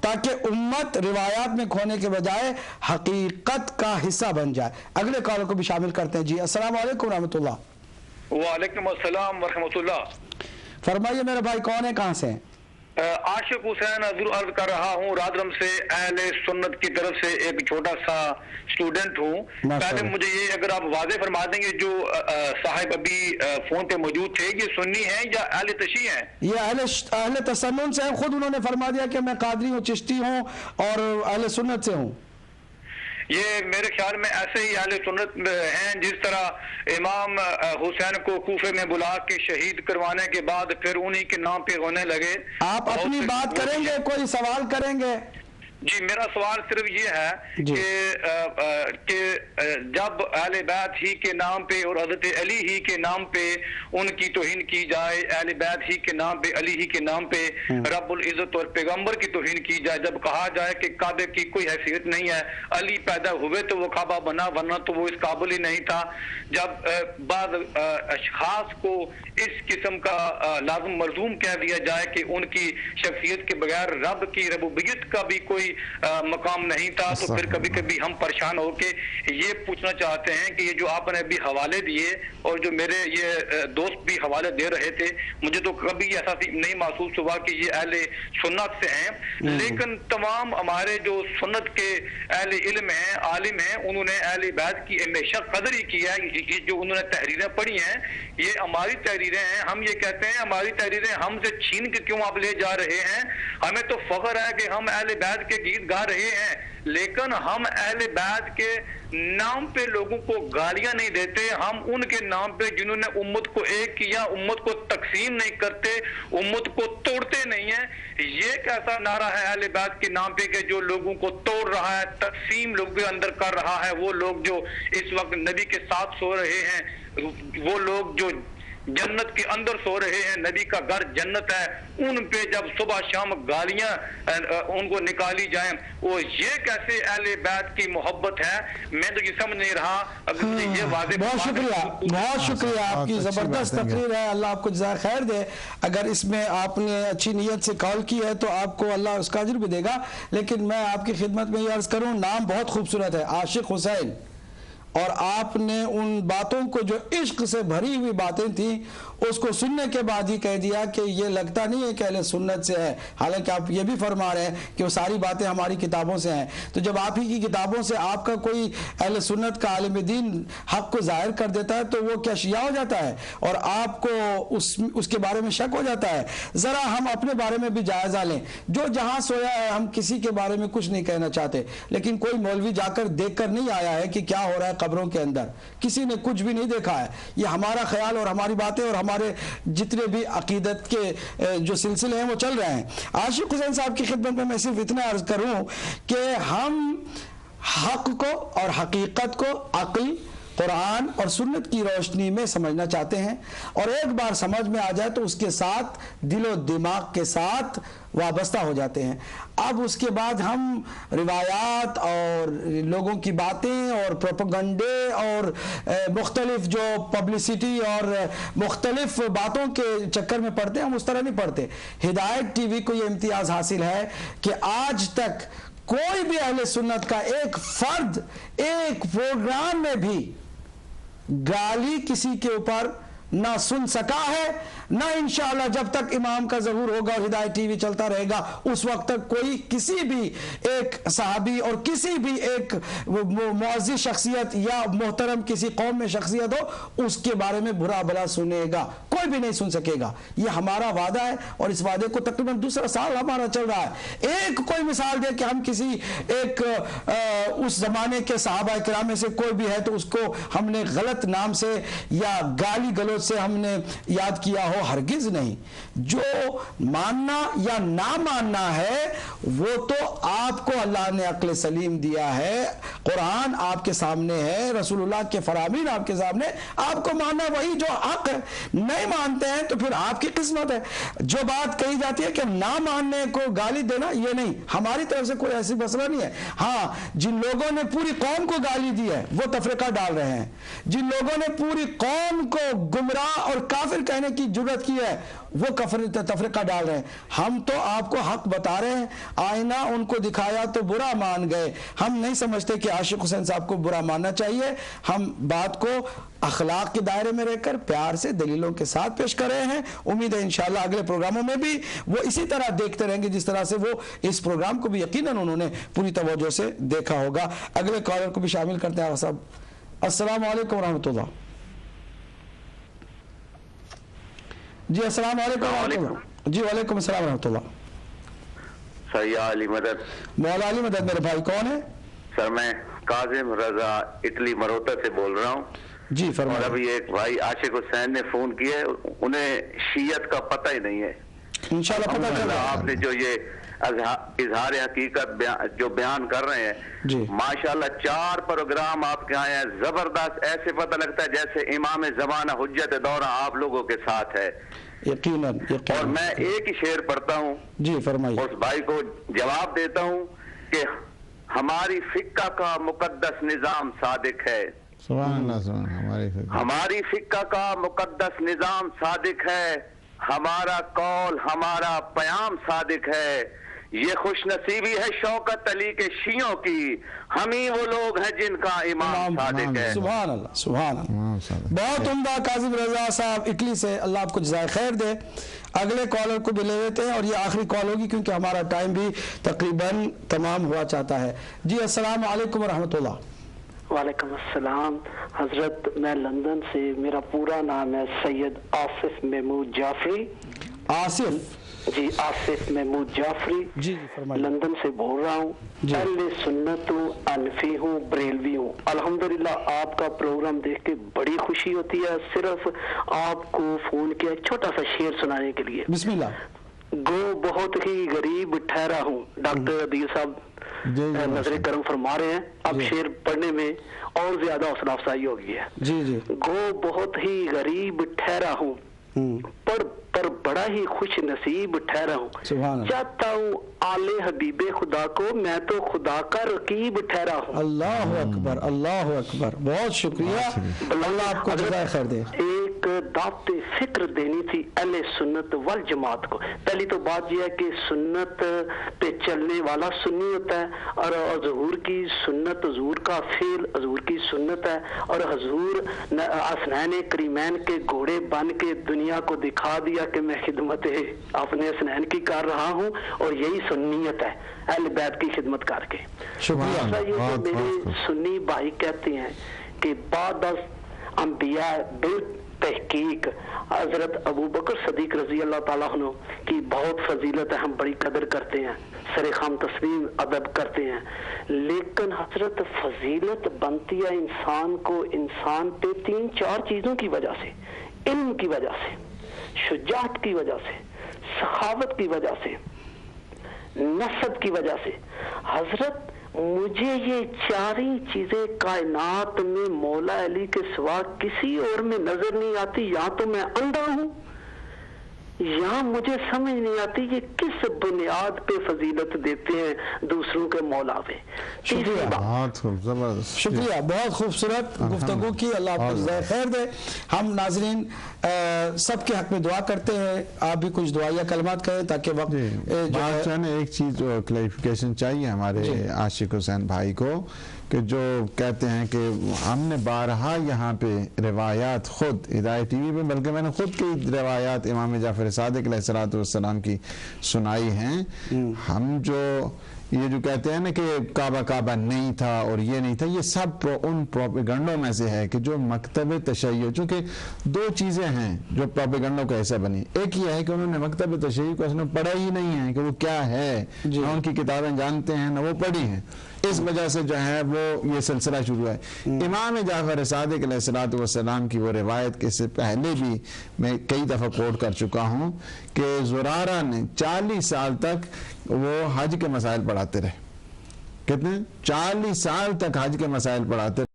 تاکہ امت روایات میں کھونے کے بجائے حقیقت کا حصہ بن جائے۔ اگلے کالر کو بھی شامل کرتے ہیں۔ جی السلام علیکم ورحمۃ اللہ۔ وعلیکم السلام ورحمۃ اللہ۔ فرمائیے میرے بھائی، کون ہے، کہاں سے ہیں؟ عاشق حسین حضور عرض کر رہا ہوں، رادرم سے، اہل سنت کی طرف سے ایک چھوٹا سا اسٹوڈنٹ ہوں۔ پہلے مجھے یہ اگر آپ واضح فرما دیں گے، جو صاحب ابھی فون پہ موجود تھے، یہ سنی ہیں یا اہل تشیع ہیں؟ یہ اہل تسنن سے ہیں، خود انہوں نے فرما دیا کہ میں قادری ہوں، چشتی ہوں اور اہل سنت سے ہوں۔ یہ میرے خیال میں ایسے ہی اہل سنت ہیں، جس طرح امام حسین کو کوفے میں بلا کے شہید کروانے کے بعد پھر انہی کے نام پہ ہونے لگے۔ آپ اپنی بات کریں گے، کوئی سوال کریں گے؟ جی میرا سوال صرف یہ ہے کہ جب اہل بیت ہی کے نام پہ اور حضرت علی ہی کے نام پہ ان کی توہین کی جائے، اہل بیت ہی کے نام پہ، علی ہی کے نام پہ رب العزت اور پیغمبر کی توہین کی جائے، جب کہا جائے کہ کعبے کی کوئی حیثیت نہیں ہے، علی پیدا ہوئے تو وہ کعبہ بنا، ورنہ تو وہ اس قابل ہی نہیں تھا، جب بعض اشخاص کو اس قسم کا لازم ملزوم کہہ دیا جائے کہ ان کی شخصیت کے بغیر رب کی ربوبیت کا بھی کوئی مقام نہیں تھا، تو پھر کبھی کبھی ہم پریشان ہو کے یہ پوچھنا چاہتے ہیں کہ یہ جو آپ نے ابھی حوالے دیے اور جو میرے یہ دوست بھی حوالے دے رہے تھے، مجھے تو کبھی ایسا نہیں محسوس ہوا کہ یہ اہل سنت سے ہیں، لیکن تمام ہمارے جو سنت کے اہل علم ہیں، عالم ہیں، انہوں نے اہل بیت کی ہمیشہ قدر ہی کی ہے۔ یہ جو انہوں نے تحریریں پڑھی ہیں، یہ ہماری تحریریں ہیں، ہم یہ کہتے ہیں ہماری تحریریں ہم سے چھین کے کیوں آپ لے جا رہے ہیں؟ ہمیں تو فخر ہے کہ ہم اہل بیت کے گیت گا رہے ہیں، لیکن ہم اہل بیت کے نام پہ لوگوں کو گالیاں نہیں دیتے، ہم ان کے نام پہ جنہوں نے امت کو ایک کیا، امت کو تقسیم نہیں کرتے، امت کو توڑتے نہیں ہیں۔ یہ کیسا نعرہ ہے اہل بیت کے نام پہ کہ جو لوگوں کو توڑ رہا ہے، تقسیم لوگوں کے اندر کر رہا ہے؟ وہ لوگ جو اس وقت نبی کے ساتھ سو رہے ہیں، وہ لوگ جو جنت کے اندر سو رہے ہیں، نبی کا گھر جنت ہے، ان پہ جب صبح شام گالیاں ان کو نکالی جائیں، وہ یہ کیسے اہل بیت کی محبت ہے؟ میں تو یہ سمجھ نہیں رہا۔ اگر مجھے یہ واضح بہت شکریہ، بہت شکریہ، آپ کی زبردست تقریر ہے، اللہ آپ کو جزائے خیر دے۔ اگر اس میں آپ نے اچھی نیت سے کال کی ہے تو آپ کو اللہ اس کا اجر بھی دے گا، لیکن میں آپ کی خدمت میں یہ عرض کروں، نام بہت خوبصورت ہے، عاشق حسین، اور آپ نے ان باتوں کو جو عشق سے بھری ہوئی باتیں تھیں اس کو سننے کے بعد ہی کہہ دیا کہ یہ لگتا نہیں ہے کہ اہل سنت سے ہے، حالانکہ آپ یہ بھی فرما رہے ہیں کہ وہ ساری باتیں ہماری کتابوں سے ہیں۔ تو جب آپ ہی کی کتابوں سے آپ کا کوئی اہل سنت کا عالم دین حق کو ظاہر کر دیتا ہے تو وہ کیا شیعہ ہو جاتا ہے اور آپ کو اس کے بارے میں شک ہو جاتا ہے؟ ذرا ہم اپنے بارے میں بھی جائزہ لیں، جو جہاں سویا ہے، ہم کسی کے بارے میں کچھ نہیں کہنا چاہتے، لیکن کوئی مولوی جا کر دیکھ کر نہیں آیا ہے کہ کیا ہو رہا ہے قبروں کے اندر، کسی نے کچھ بھی نہیں دیکھا ہے۔ یہ ہمارا خیال اور ہماری باتیں اور ہمارے جتنے بھی عقیدت کے جو سلسلے ہیں وہ چل رہے ہیں۔ عاشق حسین صاحب کی خدمت میں صرف اتنا عرض کروں کہ ہم حق کو اور حقیقت کو عقل، قرآن اور سنت کی روشنی میں سمجھنا چاہتے ہیں، اور ایک بار سمجھ میں آ جائے تو اس کے ساتھ دل و دماغ کے ساتھ وابستہ ہو جاتے ہیں۔ اب اس کے بعد ہم روایات اور لوگوں کی باتیں اور پروپیگنڈے اور مختلف جو پبلسٹی اور مختلف باتوں کے چکر میں پڑتے ہیں، ہم اس طرح نہیں پڑتے۔ ہدایت ٹی وی کو یہ امتیاز حاصل ہے کہ آج تک کوئی بھی اہل سنت کا ایک فرد ایک پروگرام میں بھی گالی کسی کے اوپر نہ سن سکا ہے، نہ انشاءاللہ جب تک امام کا ظہور ہوگا اور ہدایت ٹی وی چلتا رہے گا اس وقت تک کوئی کسی بھی ایک صحابی اور کسی بھی ایک معزز شخصیت یا محترم کسی قوم میں شخصیت ہو اس کے بارے میں برا بھلا سنے گا، کوئی بھی نہیں سن سکے گا۔ یہ ہمارا وعدہ ہے اور اس وعدے کو تقریباً دوسرا سال ہمارا چل رہا ہے۔ ایک کوئی مثال دے کہ ہم کسی ایک اس زمانے کے صحابہ کرام میں سے کوئی بھی ہے تو اس کو ہم نے غلط نام سے یا گالی گلوچ سے ہم نے یاد کیا ہو، ہرگز نہیں۔ جو ماننا یا نہ ماننا ہے وہ تو آپ کو اللہ نے عقل سلیم دیا ہے، قرآن آپ کے سامنے ہے، رسول اللہ کے فرامین آپ کے سامنے، آپ کو ماننا وہی جو حق ہے۔ نہیں مانتے ہیں تو پھر آپ کی قسمت ہے۔ جو بات کہی جاتی ہے کہ نہ ماننے کو گالی دینا، یہ نہیں، ہماری طرف سے کوئی ایسی مسئلہ نہیں ہے۔ ہاں، جن لوگوں نے پوری قوم کو گالی دی ہے وہ تفرقہ ڈال رہے ہیں، جن لوگوں نے پوری قوم کو گمراہ اور کافر کہنے کی ضرورت کی ہے وہ تفرقہ ڈال رہے ہیں. ہم تو آپ کو حق بتا رہے ہیں. آئینہ ان کو دکھایا تو برا مان گئے. ہم نہیں سمجھتے کہ عاشق حسین صاحب کو برا ماننا چاہیے. ہم بات کو اخلاق کے دائرے میں رہ کر پیار سے دلیلوں کے ساتھ پیش کر رہے ہیں. امید ہے انشاءاللہ اگلے پروگراموں میں بھی وہ اسی طرح دیکھتے رہیں گے جس طرح سے وہ اس پروگرام کو بھی یقیناً انہوں نے پوری توجہ سے دیکھا ہوگا. اگلے کالر کو بھی شامل کرتے ہیں. صاحب السلام علیکم ورحمۃ اللہ. جی السلام علیکم ورحمۃ اللہ. جی وعلیکم السلام ورحمۃ اللہ. سیاح علی مدد. مولا علی مدد میرے بھائی. کون ہے سر؟ میں کاظم رضا اٹلی مروتا سے بول رہا ہوں. جی فرمائیں. اور ابھی ایک بھائی عاشق حسین نے فون کیا ہے, انہیں شیعت کا پتہ ہی نہیں ہے. انشاءاللہ پتہ چلا. آپ نے جو یہ اظہار حقیقت جو بیان کر رہے ہیں, جی ماشاءاللہ 4 پروگرام آپ کے آئے ہیں زبردست. ایسے پتہ لگتا ہے جیسے امام زمانہ حجت دورہ آپ لوگوں کے ساتھ ہے. یقیناً. اور میں ایک ہی شعر پڑھتا ہوں, جی فرمائیے. اس بھائی کو جواب دیتا ہوں کہ ہماری فقہ کا مقدس نظام صادق ہے. سبحان اللہ. ہماری فقہ کا مقدس نظام صادق ہے. ہمارا قول ہمارا پیام صادق ہے. یہ خوش نصیبی ہے شوکت علی کے شیعوں کی, ہم ہی وہ لوگ ہیں جن کا امام صادق ہے. سبحان اللہ سبحان اللہ. بہت عمدہ کاظم رضا صاحب اٹلی سے, اللہ آپ کو جزائے خیر دے. اگلے کالر کو بھی لے لیتے ہیں اور یہ آخری کال ہوگی کیونکہ ہمارا ٹائم بھی تقریباً تمام ہوا چاہتا ہے. جی السلام علیکم ورحمۃ اللہ. وعلیکم السلام حضرت. میں لندن سے, میرا پورا نام ہے سید آصف محمود جعفری. آصف؟ جی آصف محمود جعفری. جی فرمائیے. لندن سے بول رہا ہوں. اہل سنت ہوں, انفی ہوں, بریلوی ہوں. الحمدللہ آپ کا پروگرام دیکھ کے بڑی خوشی ہوتی ہے. صرف آپ کو فون کیا چھوٹا سا شعر سنانے کے لیے. بسم اللہ. گو بہت ہی غریب ٹھہرا ہوں. ڈاکٹر عدیل صاحب نظر کرم فرما رہے ہیں. اب شعر پڑھنے میں اور زیادہ حوصلہ افزائی ہوگی ہے. جی جی. گو بہت ہی غریب ٹھہرا ہوں, پر بڑا ہی خوش نصیب ٹھہرا ہوں. چاہتا ہوں آل حبیب خدا کو, میں تو خدا کا رقیب ٹھہرا ہوں. اللہ اکبر اللہ اکبر. بہت شکریہ, اللہ آپ کو جزائے خیر دے. ایک دعوت فکر دینی تھی اہل سنت والجماعت کو. پہلی تو بات یہ ہے کہ سنت پہ چلنے والا سنی ہوتا ہے, اور حضور کی سنت حضور کا فعل حضور کی سنت ہے, اور حضور حسنین کریمین کے گھوڑے بن کے دنیا کو دکھا دیا کہ میں خدمت اپنے حسنین کی کر رہا ہوں, اور یہی سنیت ہے اہل بیت کی خدمت کر کے. شکریہ. یہ جو میرے سنی بھائی کہتے ہیں کہ بعد از انبیاء تحقیق حضرت ابو بکر صدیق رضی اللہ تعالیٰ عنہ کی بہت فضیلت ہے, ہم بڑی قدر کرتے ہیں, سر خام تسلیم ادب کرتے ہیں. لیکن حضرت فضیلت بنتی ہے انسان کو انسان پہ 3-4 چیزوں کی وجہ سے. علم کی وجہ سے, شجاعت کی وجہ سے, سخاوت کی وجہ سے, نسب کی وجہ سے. حضرت مجھے یہ 4 چیزیں کائنات میں مولا علی کے سوا کسی اور میں نظر نہیں آتی. یا تو میں اندھا ہوں, یہاں مجھے سمجھ نہیں آتی یہ کس بنیاد پہ فضیلت دیتے ہیں دوسروں کے مولا پہ. شکریہ, شکریہ. بہت خوبصورت گفتگو کی, اللہ آپ کو جزائے خیر دے. ہم ناظرین سب کے حق میں دعا کرتے ہیں, آپ بھی کچھ دعائیہ کلمات کہیں تاکہ وقت ایک چیز کلیریفیکیشن چاہیے ہمارے عاشق حسین بھائی کو, کہ جو کہتے ہیں کہ ہم نے بارہا یہاں پہ روایات خود ہدایت ٹی وی پہ, بلکہ میں نے خود کی روایات امام جعفر صادق علیہ السلام کی سنائی ہیں. ہم یہ جو کہتے ہیں نا کہ کعبہ نہیں تھا اور یہ نہیں تھا, یہ سب ان پروپیگنڈوں میں سے ہے کہ جو مکتب تشیع, چونکہ 2 چیزیں ہیں جو پروپیگنڈوں کا حصہ بنی. ایک یہ ہے کہ انہوں نے مکتب تشیع کو اصلا پڑھا ہی نہیں ہے کہ وہ کیا ہے, نہ ان کی کتابیں جانتے ہیں نہ وہ پڑھی ہیں. اس وجہ سے جو ہے وہ یہ سلسلہ شروع ہے. امام جعفر صادق علیہ السلام کی وہ روایت کے سے پہلے بھی میں کئی دفعہ کوٹ کر چکا ہوں کہ زرارہ نے 40 سال تک وہ حج کے مسائل پڑھاتے رہے. کتنے 40 سال تک حج کے مسائل پڑھاتے رہے.